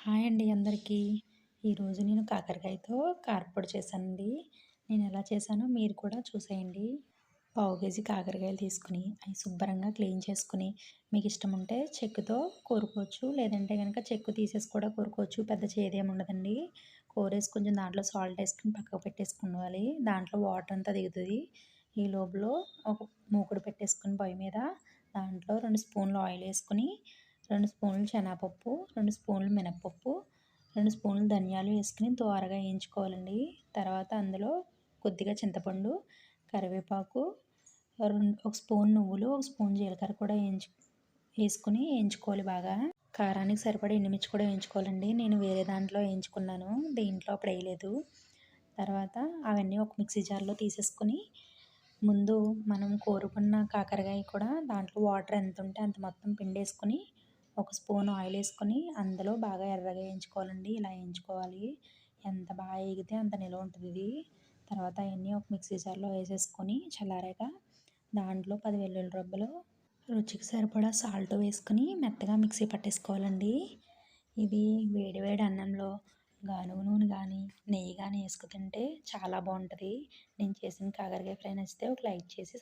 Hi అండి అందరికీ. ఈరోజు నేను కాకరకాయతో కారప్పొడి చేశానండి. నేను ఎలా చేశానో మీరు కూడా చూసేయండి. పావు కేజీ కాకరకాయలు తీసుకుని అవి శుభ్రంగా క్లీన్ చేసుకుని మీకు ఇష్టం ఉంటే చెక్కుతో కోరుకోవచ్చు. లేదంటే కనుక చెక్కు తీసేసి కూడా కోరుకోవచ్చు. పెద్ద చేదేమి ఉండదండి. కోరేసి కొంచెం దాంట్లో సాల్ట్ వేసుకుని పక్కకు పెట్టేసుకోవాలి. దాంట్లో వాటర్ అంతా దిగుతుంది. ఈ లోపల ఒక మూకుడు పెట్టేసుకుని పొయ్యి మీద దాంట్లో 2 స్పూన్లు ఆయిల్ వేసుకుని 2 స్పూన్లు శనగపప్పు, 2 స్పూన్లు మినపప్పు, 2 స్పూన్లు ధనియాలు వేసుకుని దోరగా వేయించుకోవాలండి. తర్వాత అందులో కొద్దిగా చింతపండు, కరివేపాకు, ఒక స్పూన్ నువ్వులు, ఒక స్పూన్ జీలకర్ర కూడా వేసుకుని వేయించుకోవాలి బాగా. కారానికి సరిపడా ఎండుమిర్చి కూడా వేయించుకోవాలండి. నేను వేరే దాంట్లో వేయించుకున్నాను, దీంట్లో అప్పుడు వేయలేదు. తర్వాత అవన్నీ ఒక మిక్సీ జార్లో తీసేసుకుని ముందు మనం కోరుకున్న కాకరకాయ కూడా దాంట్లో వాటర్ ఎంత ఉంటే అంత మొత్తం పిండేసుకుని ఒక స్పూన్ ఆయిల్ వేసుకొని అందులో బాగా ఎర్రగా వేయించుకోవాలండి. ఇలా వేయించుకోవాలి. ఎంత బాగా వేగితే అంత నిలవ ఉంటుంది ఇది. తర్వాత అవన్నీ ఒక మిక్సీ జార్లో వేసేసుకొని చల్లారాక దాంట్లో 10 వెల్లుల్లి రెబ్బలు, రుచికి సరిపడా సాల్ట్ వేసుకుని మెత్తగా మిక్సీ పట్టేసుకోవాలండి. ఇది వేడి వేడి అన్నంలో గానుగ నూనె కానీ నెయ్యి కానీ వేసుకు తింటే చాలా బాగుంటుంది. నేను చేసిన కాకరకాయ ఫ్రై నచ్చితే ఒక లైక్ చేసి